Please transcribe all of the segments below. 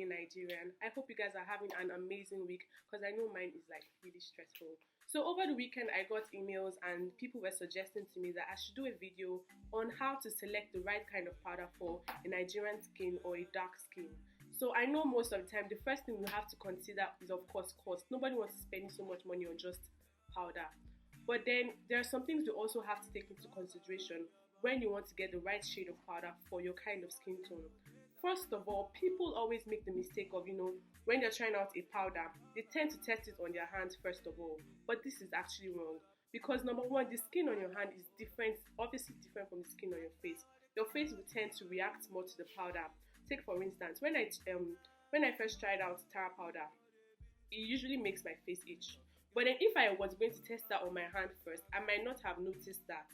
day, Nigerian. I hope you guys are having an amazing week because I know mine is like really stressful. So over the weekend, I got emails and people were suggesting to me that I should do a video on how to select the right kind of powder for a Nigerian skin or a dark skin. So I know most of the time, the first thing we have to consider is of course cost. Nobody wants to spend so much money on just powder. But then there are some things you also have to take into consideration when you want to get the right shade of powder for your kind of skin tone. First of all, people always make the mistake of, when they're trying out a powder, they tend to test it on their hands first of all. But this is actually wrong. Because number one, the skin on your hand is different, obviously different from the skin on your face. Your face will tend to react more to the powder. Take for instance, when I first tried out Tara powder, it usually makes my face itch. But then if I was going to test that on my hand first, I might not have noticed that.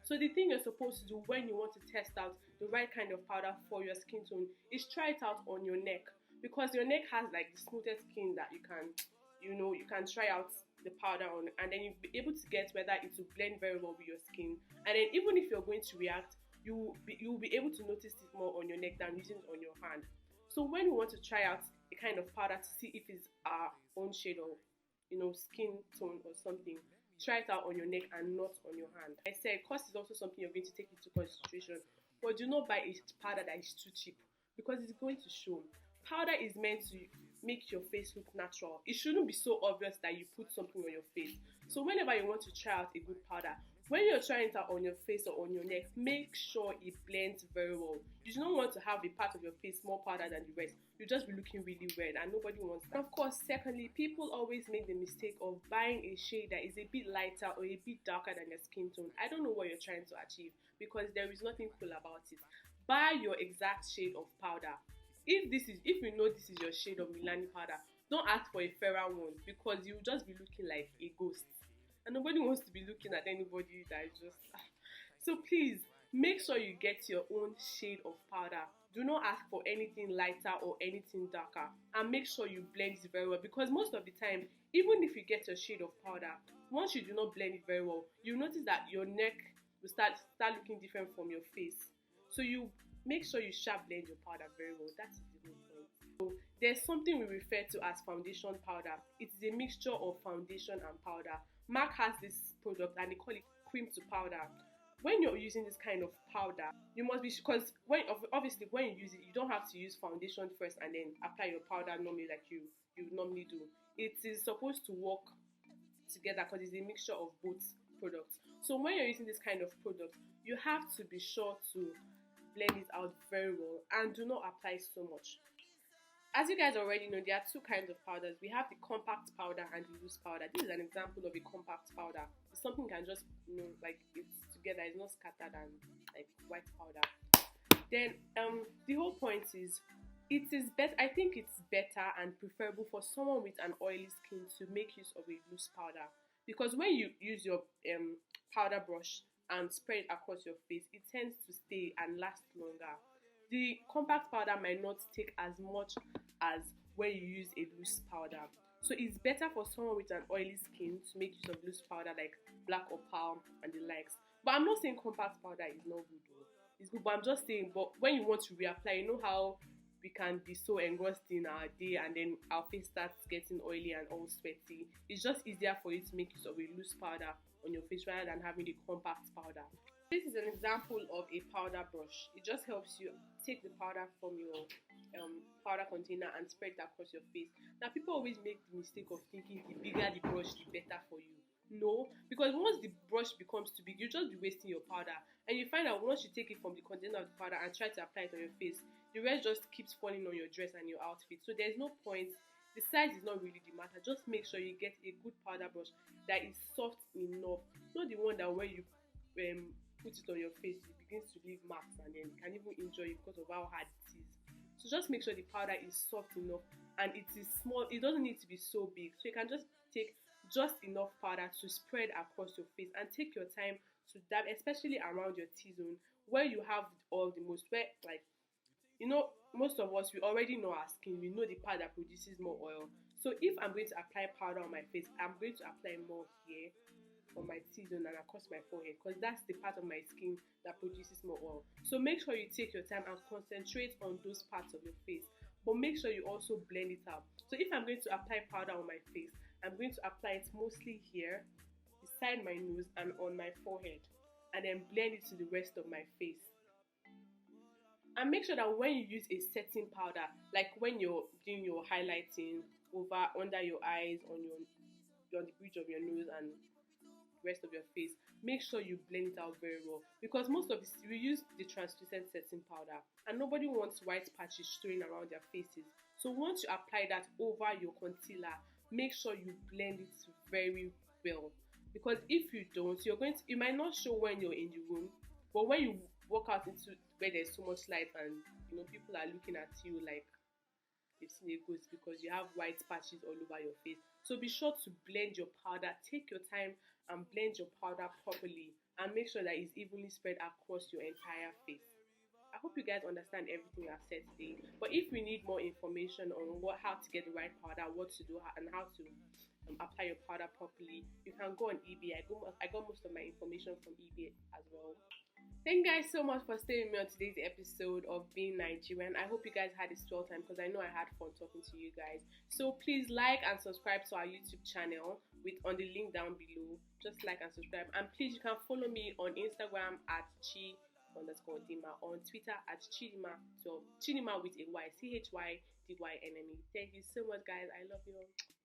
So the thing you're supposed to do when you want to test out the right kind of powder for your skin tone is try it out on your neck, because your neck has like the smoothest skin that you can try out the powder on, and then you'll be able to get whether it will blend very well with your skin. And then even if you're going to react, you'll be able to notice it more on your neck than using it on your hand. So when we want to try out a kind of powder to see if it's our own shade or skin tone or something, try it out on your neck and not on your hand. I said cost is also something you're going to take into consideration, but do not buy a powder that is too cheap because it's going to show. Powder is meant to make your face look natural. It shouldn't be so obvious that you put something on your face. So whenever you want to try out a good powder, when you're trying it out on your face or on your neck, make sure it blends very well. You do not want to have a part of your face more powder than the rest. You'll just be looking really weird and nobody wants that. Of course, secondly, people always make the mistake of buying a shade that is a bit lighter or a bit darker than your skin tone. I don't know what you're trying to achieve because there is nothing cool about it. Buy your exact shade of powder. If you know this is your shade of Milani powder, don't ask for a fairer one because you'll just be looking like a ghost. And nobody wants to be looking at anybody that is just... So please, make sure you get your own shade of powder. Do not ask for anything lighter or anything darker. And make sure you blend it very well, because most of the time, even if you get your shade of powder, once you do not blend it very well, you notice that your neck will start looking different from your face. So you make sure you sharp blend your powder very well. That is the whole point. So there's something we refer to as foundation powder. It is a mixture of foundation and powder. MAC has this product and they call it cream to powder. When you're using this kind of powder, you must be, because obviously when you use it, you don't have to use foundation first and then apply your powder normally like you normally do. It is supposed to work together because it's a mixture of both products. So when you're using this kind of product, you have to be sure to blend it out very well and do not apply so much. As you guys already know, there are two kinds of powders. We have the compact powder and the loose powder. This is an example of a compact powder. It's something you can just, like it's together. It's not scattered and like white powder. Then the whole point is, it is better. I think it's better and preferable for someone with an oily skin to make use of a loose powder, because when you use your powder brush and spread it across your face, it tends to stay and last longer. The compact powder might not take as much as when you use a loose powder. So it's better for someone with an oily skin to make use of loose powder like black opal and the likes. But I'm not saying compact powder is not good though. It's good, but I'm just saying, but when you want to reapply, you know how we can be so engrossed in our day and then our face starts getting oily and all sweaty. It's just easier for you to make use of a loose powder on your face rather than having the compact powder. This is an example of a powder brush. It just helps you take the powder from your powder container and spread it across your face. Now, people always make the mistake of thinking the bigger the brush, the better for you. No, because once the brush becomes too big, you just be wasting your powder. And you find out once you take it from the container of the powder and try to apply it on your face, the rest just keeps falling on your dress and your outfit. So there's no point. The size is not really the matter. Just make sure you get a good powder brush that is soft enough. Not the one that when you put it on your face, it begins to leave marks and then you can even enjoy it because of how hard it is. So just make sure the powder is soft enough and it is small. It doesn't need to be so big. So you can just take just enough powder to spread across your face and take your time to dab, especially around your T-zone where you have all the most, where like, most of us, we already know our skin. We know the part that produces more oil. So if I'm going to apply powder on my face, I'm going to apply more here on my T-zone and across my forehead, because that's the part of my skin that produces more oil. So make sure you take your time and concentrate on those parts of your face. but make sure you also blend it out. So if I'm going to apply powder on my face, I'm going to apply it mostly here, beside my nose, and on my forehead, and then blend it to the rest of my face. And make sure that when you use a setting powder, like when you're doing your highlighting over under your eyes, on the bridge of your nose and rest of your face, make sure you blend it out very well, because most of this we use the translucent setting powder and nobody wants white patches showing around their faces. So once you apply that over your concealer, make sure you blend it very well, because if you don't, you might not show when you're in the room, but when you walk out into where there's so much light and people are looking at you like they've seen a ghost, because you have white patches all over your face. So be sure to blend your powder. Take your time and blend your powder properly, and make sure that it's evenly spread across your entire face. I hope you guys understand everything I've said today. But if you need more information on how to get the right powder, what to do, and how to apply your powder properly, you can go on eBay. I got most of my information from eBay as well. Thank you guys so much for staying with me on today's episode of Being Nigerian. I hope you guys had a swell time, because I know I had fun talking to you guys. So please like and subscribe to our YouTube channel on the link down below. Just like and subscribe. And please, you can follow me on Instagram at Chi_Dima, on Twitter at Chidinma, so Chidinma with a Y, CHYDYNME. Thank you so much, guys. I love you all.